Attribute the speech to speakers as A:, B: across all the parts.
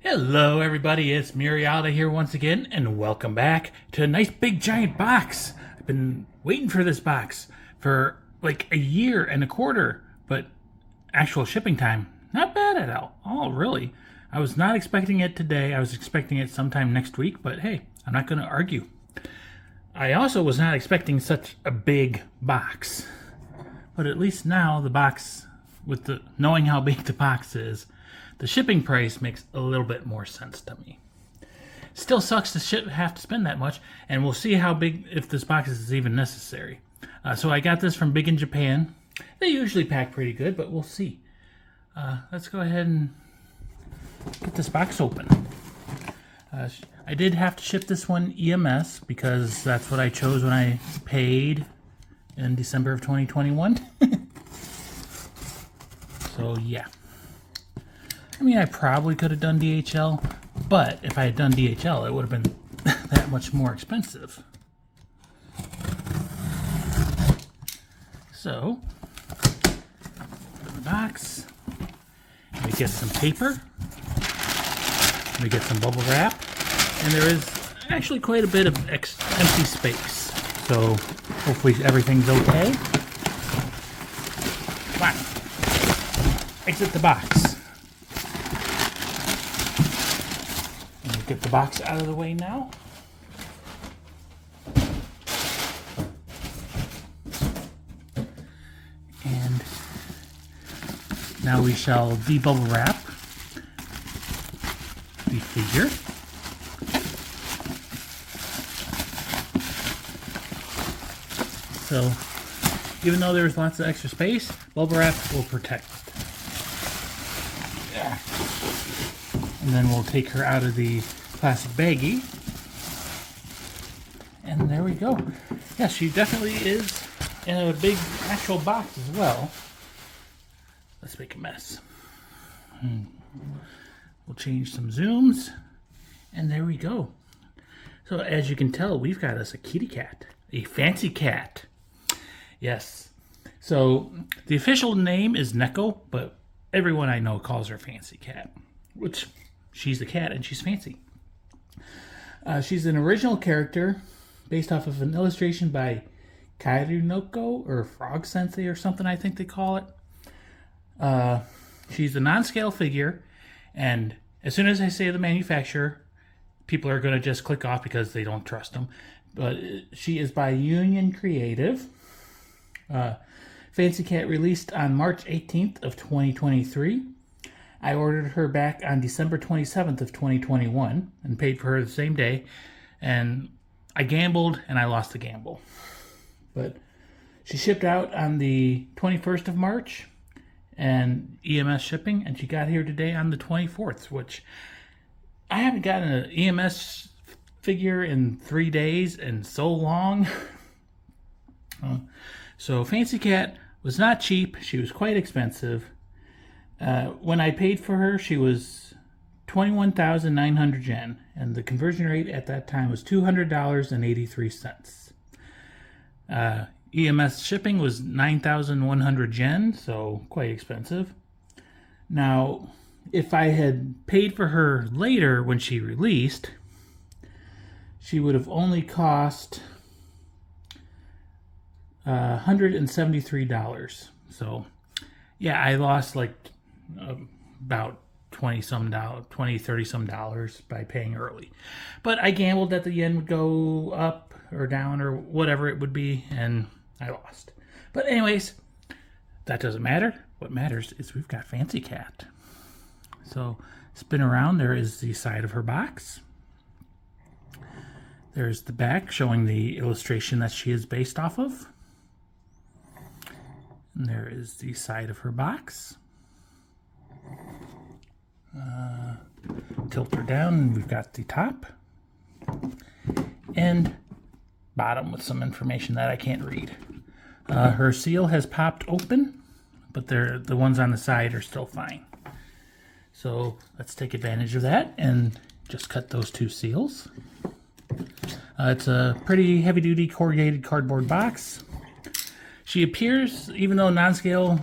A: Hello everybody, it's Muriata here once again, and welcome back to a nice big giant box. I've been waiting for this box for like a year and a quarter, but actual shipping time, not bad at all, really. I was not expecting it today, I was expecting it sometime next week, but hey, I'm not going to argue. I also was not expecting such a big box, but at least now the box, with the knowing how big the box is, the shipping price makes a little bit more sense to me. Still sucks to have to spend that much, and we'll see how big, if this box is even necessary. So I got this from Big in Japan. They usually pack pretty good, but we'll see. Let's go ahead and get this box open. I did have to ship this one EMS because that's what I chose when I paid in December of 2021. So yeah. I mean, I probably could have done DHL, but if I had done DHL, it would have been that much more expensive. So, open the box. We get some paper. We get some bubble wrap. And there is actually quite a bit of empty space. So, hopefully everything's okay. Come on. Exit the box. Get the box out of the way now. And now we shall de-bubble wrap the figure. So, even though there's lots of extra space, bubble wrap will protect it. Yeah. And then we'll take her out of the plastic baggie. And there we go. Yeah, she definitely is in a big actual box as well. Let's make a mess. We'll change some zooms. And there we go. So as you can tell, we've got us a kitty cat. A fancy cat. Yes. So the official name is Neko, but everyone I know calls her Fancy Cat. Which, she's a cat and she's fancy. She's an original character based off of an illustration by Neko or Frog Sensei or something, I think they call it. She's a non-scale figure, and as soon as I say the manufacturer, people are going to just click off because they don't trust them. But she is by Union Creative. Fancy Cat released on March 18th of 2023. I ordered her back on December 27th of 2021 and paid for her the same day. And I gambled and I lost the gamble. But she shipped out on the 21st of March and EMS shipping, and she got here today on the 24th, which I haven't gotten an EMS figure in 3 days and so long. So Fancy Cat was not cheap. She was quite expensive. When I paid for her, she was 21,900 yen, and the conversion rate at that time was $200.83. EMS shipping was 9,100 yen, so quite expensive. Now, if I had paid for her later when she released, she would have only cost $173. So, yeah, I lost like about 30 some dollars by paying early. But I gambled that the yen would go up or down or whatever it would be, and I lost. But anyways, that doesn't matter. What matters is we've got Fancy Cat. So spin around. There is the side of her box. There's the back showing the illustration that she is based off of. And there is the side of her box. Tilt her down and we've got the top and bottom with some information that I can't read. Her seal has popped open, but the ones on the side are still fine. So let's take advantage of that and just cut those two seals. It's a pretty heavy-duty corrugated cardboard box. She appears, even though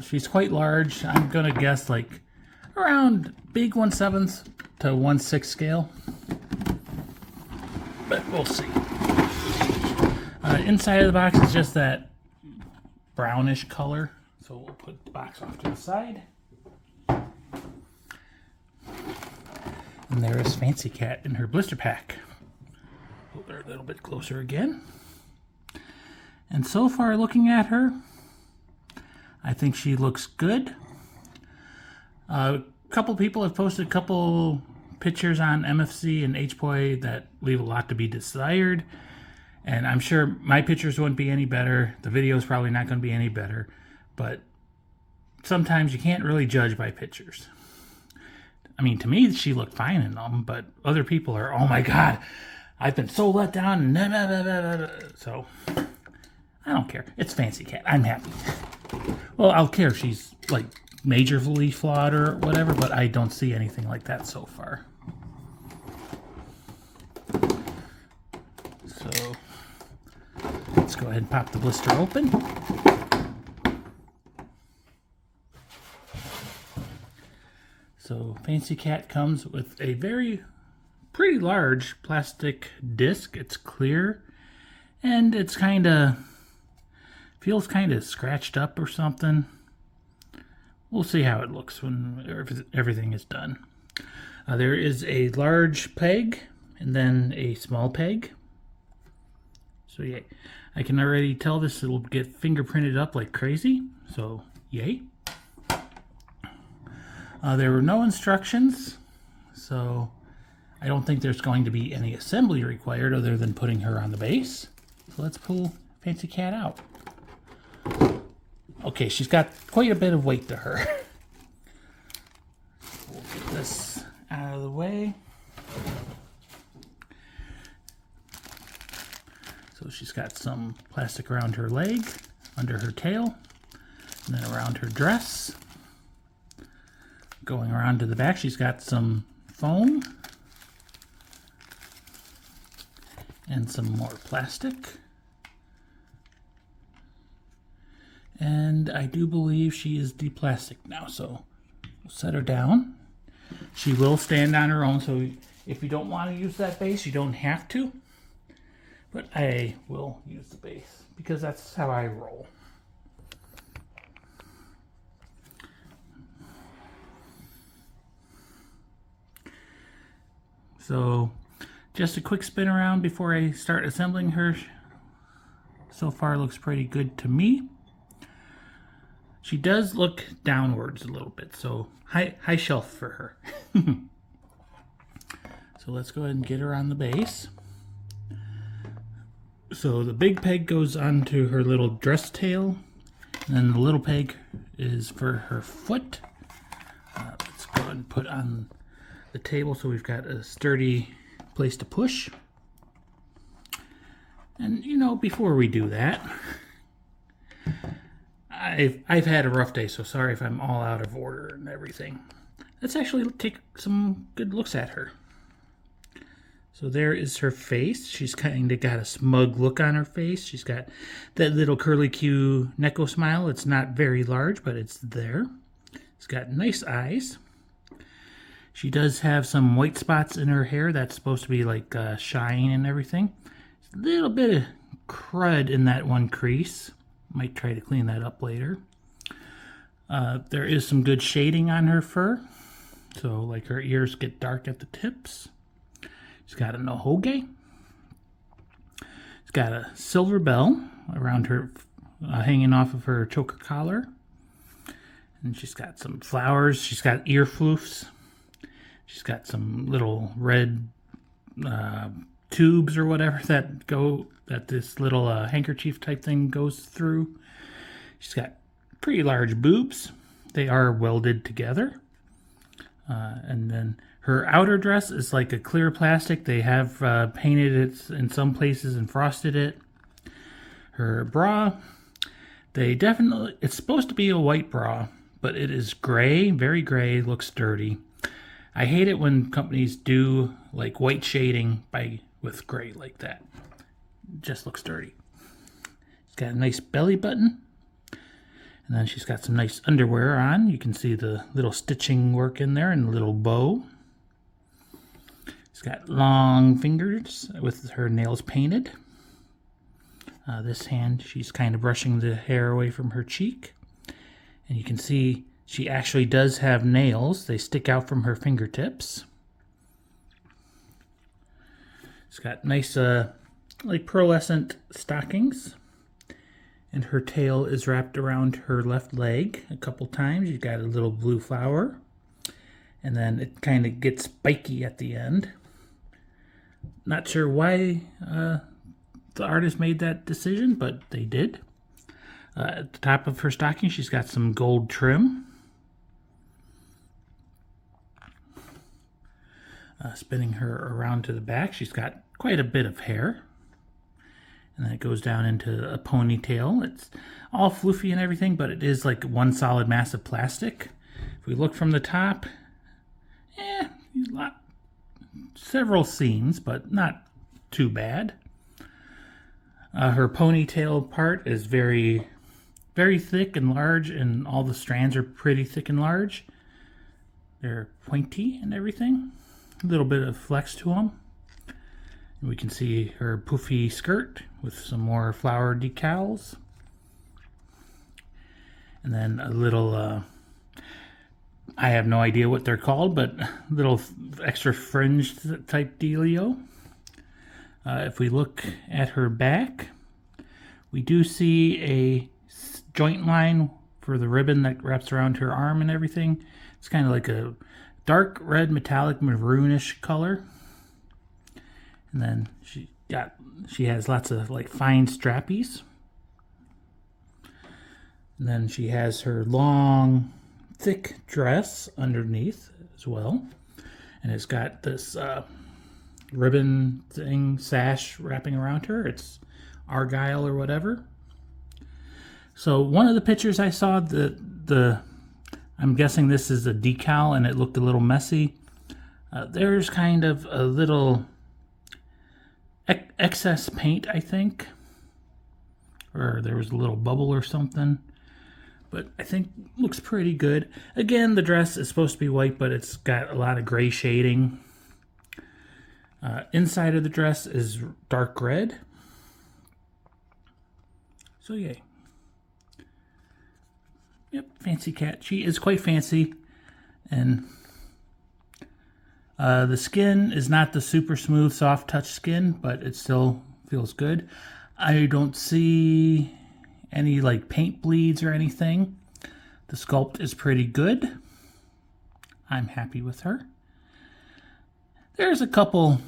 A: she's quite large. I'm going to guess like around big 1/7 to 1/6 scale, but we'll see. Inside of the box is just that brownish color, so we'll put the box off to the side. And there is Fancy Cat in her blister pack. Hold her a little bit closer again. And so far, looking at her, I think she looks good. A couple people have posted a couple pictures on MFC and HPOI that leave a lot to be desired. And I'm sure my pictures wouldn't be any better. The video is probably not going to be any better. But sometimes you can't really judge by pictures. I mean, to me, she looked fine in them, but other people are, oh my God, I've been so let down. So, I don't care. It's Fancy Cat. I'm happy. Well, I'll care if she's, like, majorly flawed or whatever, but I don't see anything like that so far. So, let's go ahead and pop the blister open. So Fancy Cat comes with a pretty large plastic disc. It's clear, and it's feels kind of scratched up or something. We'll see how it looks when everything is done. There is a large peg and then a small peg. So yeah, I can already tell this will get fingerprinted up like crazy. So yay. There were no instructions, so I don't think there's going to be any assembly required other than putting her on the base. So let's pull Fancy Cat out. Okay, she's got quite a bit of weight to her. We'll get this out of the way. So she's got some plastic around her leg, under her tail, and then around her dress. Going around to the back, she's got some foam and some more plastic. And I do believe she is de-plastic now, so we'll set her down. She will stand on her own, so if you don't want to use that base, you don't have to. But I will use the base because that's how I roll. So just a quick spin around before I start assembling her. So far looks pretty good to me. She does look downwards a little bit, so high shelf for her. So let's go ahead and get her on the base. So the big peg goes onto her little dress tail, and then the little peg is for her foot. Let's go ahead and put on the table so we've got a sturdy place to push. And you know, before we do that, I've had a rough day, so sorry if I'm all out of order and everything. Let's actually take some good looks at her. So there is her face. She's kind of got a smug look on her face. She's got that little curly Q Neko smile. It's not very large, but it's there. She's got nice eyes. She does have some white spots in her hair. That's supposed to be like shine and everything. A little bit of crud in that one crease. Might try to clean that up later. There is some good shading on her fur. So like her ears get dark at the tips. She's got an ohoge. She's got a silver bell around her, hanging off of her choker collar. And she's got some flowers. She's got ear floofs. She's got some little red tubes or whatever that this little handkerchief type thing goes through. She's got pretty large boobs. They are welded together. And then her outer dress is like a clear plastic. They have painted it in some places and frosted it. Her bra, it's supposed to be a white bra, but it is gray, very gray, looks dirty. I hate it when companies do like white shading with gray like that. It just looks dirty. She's got a nice belly button. And then she's got some nice underwear on. You can see the little stitching work in there and a little bow. She's got long fingers with her nails painted. This hand, she's kind of brushing the hair away from her cheek. And you can see she actually does have nails. They stick out from her fingertips. She's got nice, like pearlescent stockings. And her tail is wrapped around her left leg a couple times. You've got a little blue flower. And then it kind of gets spiky at the end. Not sure why the artist made that decision, but they did. At the top of her stocking, she's got some gold trim. Spinning her around to the back, she's got quite a bit of hair. And then it goes down into a ponytail. It's all floofy and everything, but it is like one solid mass of plastic. If we look from the top, several seams, but not too bad. Her ponytail part is very, very thick and large, and all the strands are pretty thick and large. They're pointy and everything. A little bit of flex to them. And we can see her poofy skirt with some more flower decals. And then a little, I have no idea what they're called, but little extra fringe type dealio. If we look at her back, we do see a joint line for the ribbon that wraps around her arm and everything. It's kind of like a dark red metallic maroonish color. And then she has lots of like fine strappies. And then she has her long, thick dress underneath as well. And it's got this ribbon thing, sash wrapping around her. It's argyle or whatever. So one of the pictures I saw, I'm guessing this is a decal and it looked a little messy. There's kind of a little excess paint, I think. Or there was a little bubble or something. But I think looks pretty good. Again, the dress is supposed to be white, but it's got a lot of gray shading. Inside of the dress is dark red. So yay. Yep, fancy cat. She is quite fancy. And the skin is not the super smooth, soft touch skin, but it still feels good. I don't see any like paint bleeds or anything. The sculpt is pretty good. I'm happy with her. There's a couple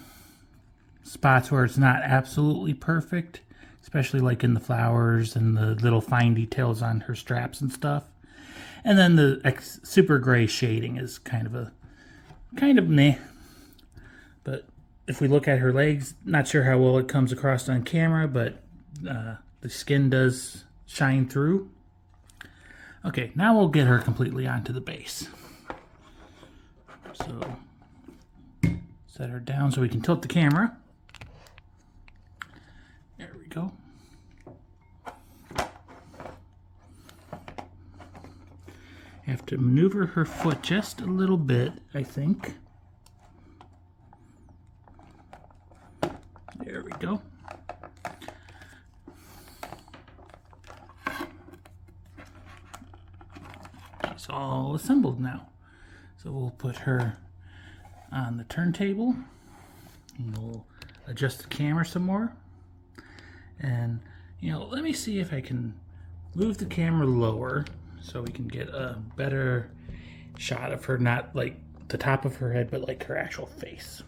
A: spots where it's not absolutely perfect, especially like in the flowers and the little fine details on her straps and stuff. And then the super gray shading is kind of meh. But if we look at her legs, not sure how well it comes across on camera, but the skin does shine through. Okay, now we'll get her completely onto the base. So set her down so we can tilt the camera. There we go. Have to maneuver her foot just a little bit, I think. There we go. She's all assembled now. So we'll put her on the turntable. And we'll adjust the camera some more. And, let me see if I can move the camera lower so we can get a better shot of her, not like the top of her head, but like her actual face.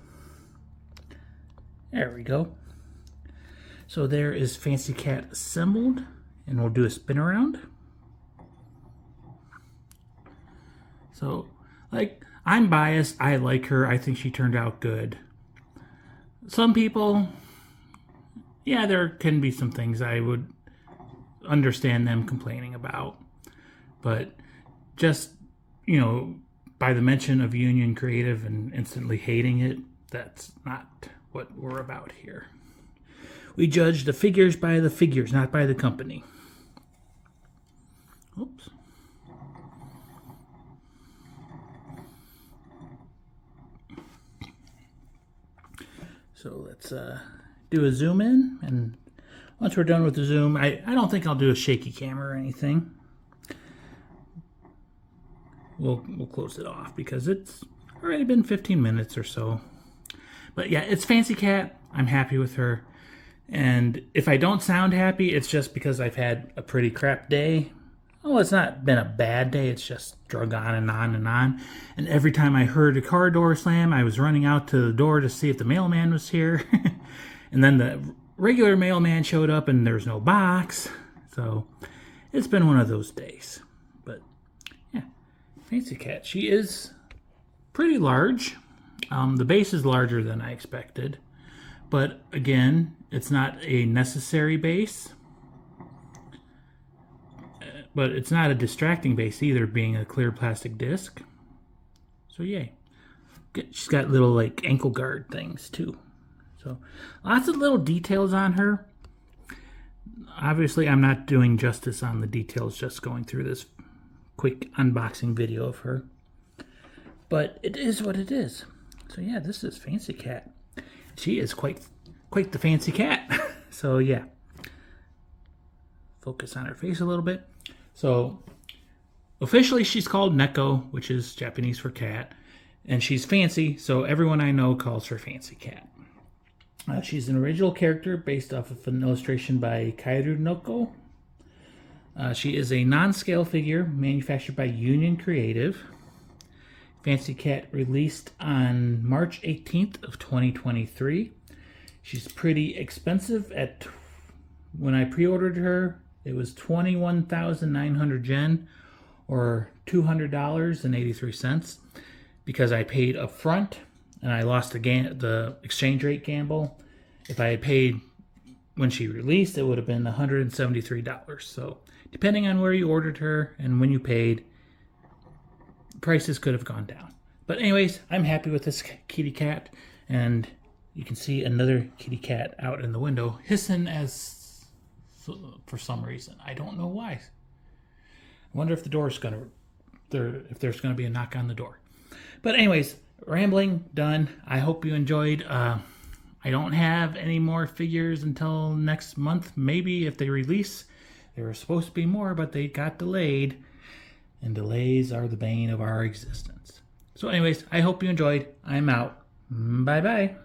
A: There we go. So there is Fancy Cat assembled, and we'll do a spin around. So, I'm biased. I like her. I think she turned out good. Some people, there can be some things I would understand them complaining about. But just, by the mention of Union Creative and instantly hating it, that's not what we're about here. We judge the figures by the figures, not by the company. Oops. So let's do a zoom in, and once we're done with the zoom, I don't think I'll do a shaky camera or anything. We'll close it off because it's already been 15 minutes or so. But yeah, it's Fancy Cat. I'm happy with her. And if I don't sound happy, it's just because I've had a pretty crap day. Oh, it's not been a bad day. It's just drug on and on and on. And every time I heard a car door slam, I was running out to the door to see if the mailman was here. And then the regular mailman showed up and there's no box. So it's been one of those days. But yeah, Fancy Cat. She is pretty large. The base is larger than I expected. But again, it's not a necessary base. But it's not a distracting base either, being a clear plastic disc. So yay. She's got little like ankle guard things too. So lots of little details on her. Obviously I'm not doing justice on the details just going through this quick unboxing video of her. But it is what it is. So yeah, this is Fancy Cat. She is quite the fancy cat. So yeah. Focus on her face a little bit. So officially she's called Neko, which is Japanese for cat. And she's fancy, so everyone I know calls her Fancy Cat. She's an original character based off of an illustration by Kairu Neko. She is a non-scale figure manufactured by Union Creative. Fancy Cat released on March 18th of 2023. She's pretty expensive. When I pre-ordered her, it was 21,900 yen, or $200.83, because I paid up front and I lost the exchange rate gamble. If I had paid when she released, it would have been $173. So depending on where you ordered her and when you paid, prices could have gone down. But anyways, I'm happy with this kitty cat, and you can see another kitty cat out in the window hissing for some reason. I don't know why. I wonder if if there's gonna be a knock on the door. But anyways, rambling done. I hope you enjoyed. I don't have any more figures until next month. Maybe if they release. There were supposed to be more, but they got delayed. And delays are the bane of our existence. So anyways, I hope you enjoyed. I'm out. Bye-bye.